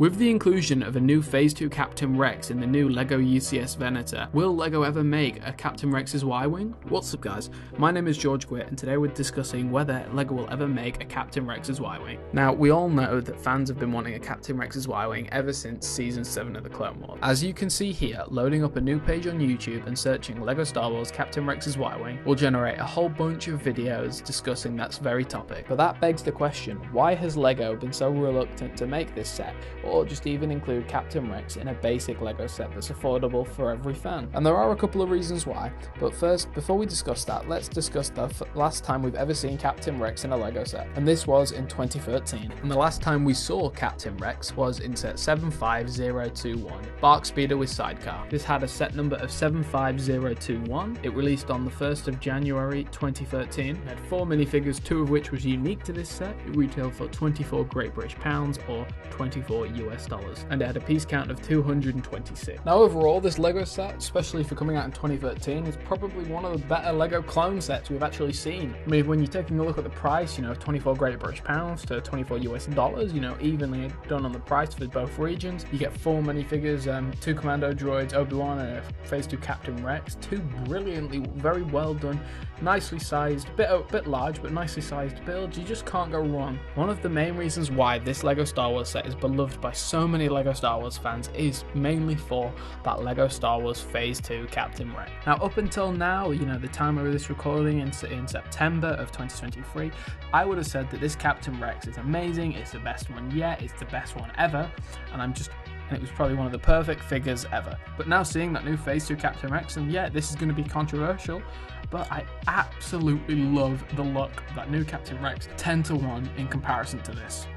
With the inclusion of a new Phase 2 Captain Rex in the new LEGO ucsvenator, will LEGO ever make a Captainrexsywing? What's up guys, my name is George Gwitt and today we're discussing whether LEGO will ever make a Captainrexsywing. Now we all know that fans have been wanting a Captainrexsywing ever since Season 7 of the Clone Wars. As you can see here, loading up a new page on YouTube and searching LEGO Star Wars Captainrexsywing will generate a whole bunch of videos discussing that very topic. But that begs the question, why has LEGO been so reluctant to make this set? Or just even include Captain Rex in a basic LEGO set that's affordable for every fan. And there are a couple of reasons why, but first, before we discuss that, let's discuss the last time we've ever seen Captain Rex in a LEGO set, and this was in 2013. And the last time we saw Captain Rex was in set 75021, Bark Speeder with Sidecar. This had a set number of 75021, it released on the 1st of January 2013, it had 4 minifigures, 2 of which was unique to this set, it retailed for 24 Great British pounds or 24 US dollars, and it had a piece count of 226. Now overall, this LEGO set, especially for coming out in 2013, is probably one of the better LEGO clone sets we've actually seen. I mean, when you're taking a look at the price, 24 Great British pounds to 24 US dollars, evenly done on the price for both regions. You get 4 minifigures, 2 Commando droids, Obi-Wan and a Phase 2 Captain Rex, 2 brilliantly, very well done, nicely sized, bit large, but nicely sized builds. You just can't go wrong. One of the main reasons why this LEGO Star Wars set is beloved by so many LEGO Star Wars fans is mainly for that LEGO Star Wars Phase 2 Captain Rex. Now up until now, the time of this recording in September of 2023, I would have said that this Captain Rex is amazing, it's the best one yet, it's the best one ever, and it was probably one of the perfect figures ever. But now seeing that new Phase 2 Captain Rex, and yeah, this is going to be controversial, but I absolutely love the look of that new Captain Rex, 10-to-1 in comparison to this.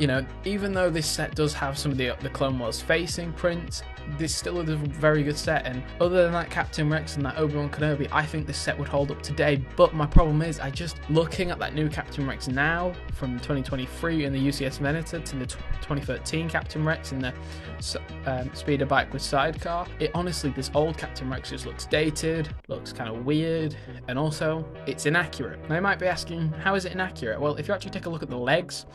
Even though this set does have some of the Clone Wars facing prints, this still is a very good set, and other than that Captain Rex and that Obi-Wan Kenobi, I think this set would hold up today. But my problem is, looking at that new Captain Rex now, from 2023 in the ucsvenator to the 2013 Captain Rex in the speeder bike with sidecar, honestly, this old Captain Rex just looks dated, looks kind of weird, and also it's inaccurate. Now you might be asking, how is it inaccurate? Well, if you actually take a look at the legs,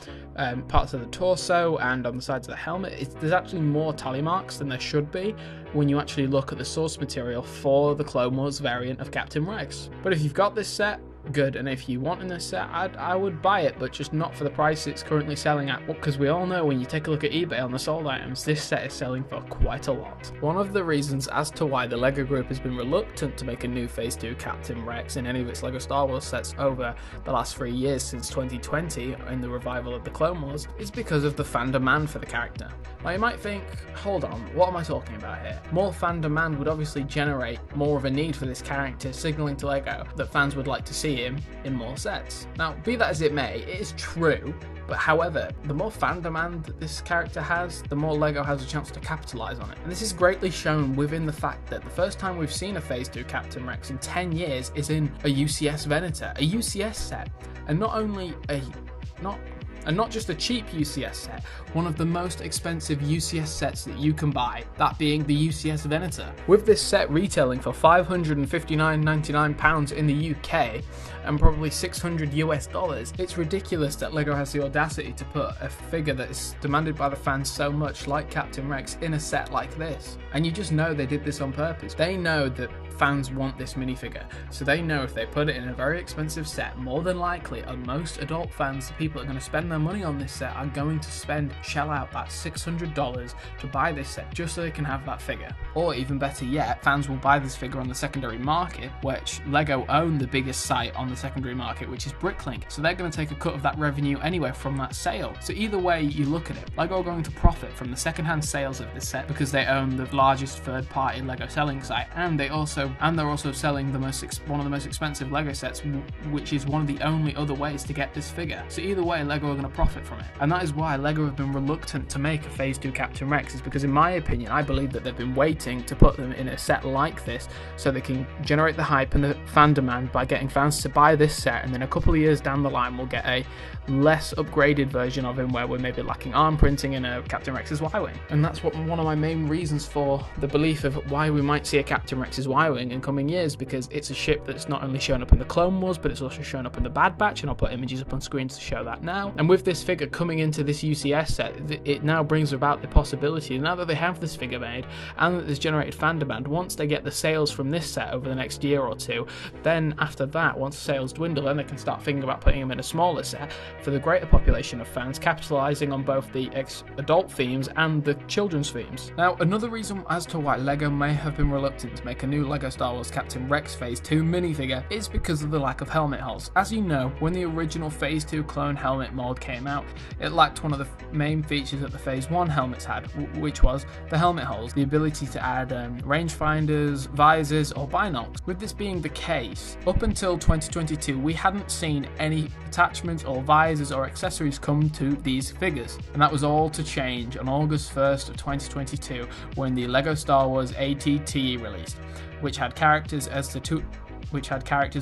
parts of the torso, and on the sides of the helmet, there's actually more tally marks than there should be when you actually look at the source material for the Clone Wars variant of Captain Rex. But if you've got this set, good, and if you want in this set, I would buy it, but just not for the price it's currently selling at, because we all know when you take a look at eBay on the sold items, this set is selling for quite a lot. One of the reasons as to why the LEGO group has been reluctant to make a new Phase 2 Captain Rex in any of its LEGO Star Wars sets over the last 3 years since 2020 in the revival of the Clone Wars is because of the fan demand for the character. Now you might think, hold on, what am I talking about here? More fan demand would obviously generate more of a need for this character, signaling to LEGO that fans would like to see him in more sets. Now, be that as it may, it is true, but however, the more fan demand that this character has, the more LEGO has a chance to capitalize on it. And this is greatly shown within the fact that the first time we've seen a Phase 2 Captain Rex in 10 years is in a ucsvenator, a UCS set, and not just a cheap UCS set, one of the most expensive UCS sets that you can buy, that being the ucsvenator. With this set retailing for £559.99 in the UK and probably 600 US dollars, it's ridiculous that LEGO has the audacity to put a figure that is demanded by the fans so much like Captain Rex in a set like this. And you just know they did this on purpose. They know that fans want this minifigure, so they know if they put it in a very expensive set, more than likely, most adult fans, the people that are going to spend their money on this set, are going to shell out that $600 to buy this set just so they can have that figure. Or even better yet, fans will buy this figure on the secondary market, which LEGO own the biggest site on the secondary market, which is Bricklink, so they're going to take a cut of that revenue anyway from that sale. So either way you look at it, LEGO are going to profit from the secondhand sales of this set because they own the largest third-party LEGO selling site, and they're also selling one of the most expensive LEGO sets, which is one of the only other ways to get this figure. So either way, LEGO are going to profit from it. And that is why LEGO have been reluctant to make a Phase 2 Captain Rex, is because in my opinion, I believe that they've been waiting to put them in a set like this so they can generate the hype and the fan demand by getting fans to buy this set, and then a couple of years down the line we'll get a less upgraded version of him where we're maybe lacking arm printing in a Captainrexsywing. And that's one of my main reasons for the belief of why we might see a Captainrexsywing in coming years, because it's a ship that's not only shown up in the Clone Wars, but it's also shown up in the Bad Batch, and I'll put images up on screen to show that now. And And with this figure coming into this UCS set, it now brings about the possibility, now that they have this figure made and that there's generated fan demand, once they get the sales from this set over the next year or two, then after that, once sales dwindle, then they can start thinking about putting them in a smaller set for the greater population of fans, capitalising on both the adult themes and the children's themes. Now, another reason as to why LEGO may have been reluctant to make a new LEGO Star Wars Captain Rex Phase 2 minifigure is because of the lack of helmet holes. As you know, when the original Phase 2 clone helmet mold came out, it lacked one of the main features that the Phase 1 helmets had, which was the helmet holes, the ability to add rangefinders, visors or binocs. With this being the case, up until 2022 we hadn't seen any attachments or visors or accessories come to these figures, and that was all to change on August 1st of 2022 when the LEGO Star Wars ATT released, which had characters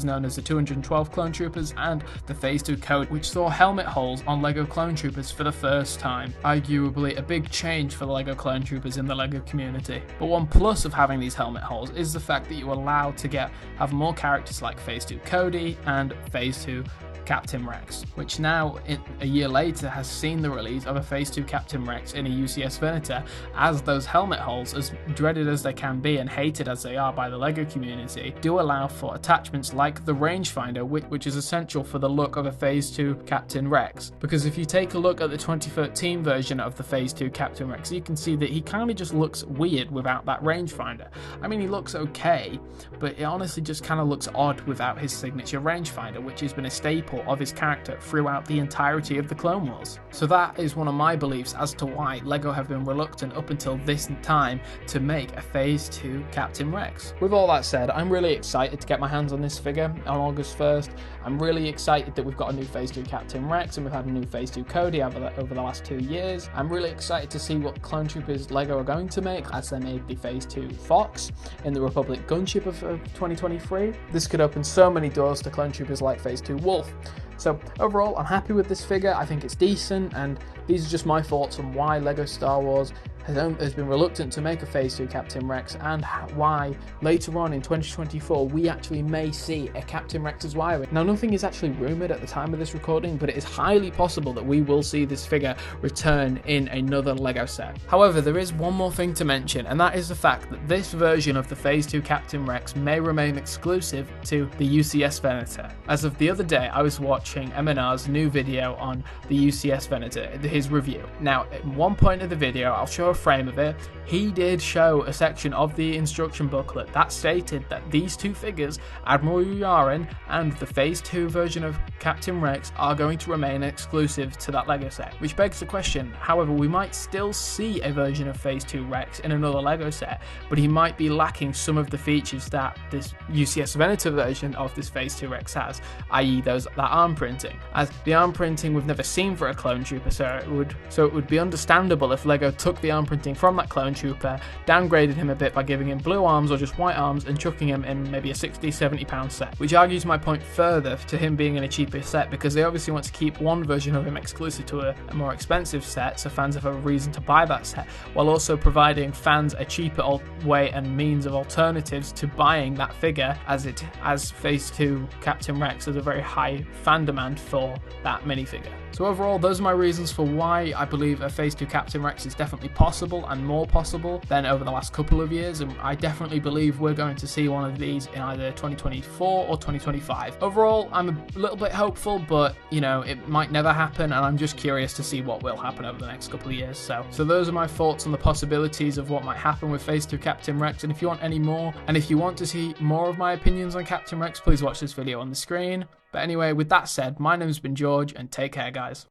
known as the 212 Clone Troopers and the Phase 2 code, which saw helmet holes on LEGO Clone Troopers for the first time. Arguably a big change for the LEGO Clone Troopers in the LEGO community. But one plus of having these helmet holes is the fact that you're allowed to have more characters like Phase 2 Cody and Phase 2 Captainrex, which now, a year later, has seen the release of a Phase 2 Captainrex in a ucsvenator, as those helmet holes, as dreaded as they can be and hated as they are by the LEGO community, do allow for attachments like the rangefinder, which is essential for the look of a Phase 2 Captainrex. Because if you take a look at the 2013 version of the Phase 2 Captainrex, you can see that he kind of just looks weird without that rangefinder. I mean, he looks okay, but it honestly just kind of looks odd without his signature rangefinder, which has been a staple of his character throughout the entirety of the Clone Wars. So that is one of my beliefs as to why LEGO have been reluctant up until this time to make a Phase 2 Captain Rex. With all that said, I'm really excited to get my hands on this figure on August 1st. I'm really excited that we've got a new Phase 2 Captain Rex and we've had a new Phase 2 Cody over the last 2 years. I'm really excited to see what Clone Troopers LEGO are going to make, as they made the Phase 2 Fox in the Republic Gunship of 2023. This could open so many doors to Clone Troopers like Phase 2 Wolf. So overall, I'm happy with this figure. I think it's decent, and these are just my thoughts on why LEGO Star Wars has been reluctant to make a Phase 2 Captain Rex, and why later on in 2024 we actually may see a Captainrexywing. Now, nothing is actually rumoured at the time of this recording, but it is highly possible that we will see this figure return in another LEGO set. However, there is one more thing to mention, and that is the fact that this version of the Phase 2 Captain Rex may remain exclusive to the ucsvenator. As of the other day, I was watching MNR's new video on the ucsvenator, his review. Now, at one point of the video, I'll show a frame of it, he did show a section of the instruction booklet that stated that these two figures, Admiral Yularen and the Phase 2 version of Captain Rex, are going to remain exclusive to that LEGO set, which begs the question. However, we might still see a version of Phase 2 Rex in another LEGO set, but he might be lacking some of the features that this ucsvenator version of this Phase 2 Rex has, i.e. that arm printing, as the arm printing we've never seen for a clone trooper, so it would be understandable if LEGO took the arm printing from that clone trooper, downgraded him a bit by giving him blue arms or just white arms and chucking him in maybe a £60-70 set, which argues my point further to him being in a cheaper set, because they obviously want to keep one version of him exclusive to a more expensive set, so fans have a reason to buy that set, while also providing fans a cheaper way and means of alternatives to buying that figure, as Phase 2 Captain Rex has a very high fan demand for that minifigure. So overall, those are my reasons for why I believe a Phase 2 Captain Rex is definitely possible, and more possible than over the last couple of years, and I definitely believe we're going to see one of these in either 2024 or 2025. Overall, I'm a little bit hopeful, but you know, it might never happen, and I'm just curious to see what will happen over the next couple of years. So those are my thoughts on the possibilities of what might happen with Phase 2 Captain Rex, and if you want any more, and if you want to see more of my opinions on Captain Rex, please watch this video on the screen. But anyway, with that said, my name's been George, and take care, guys.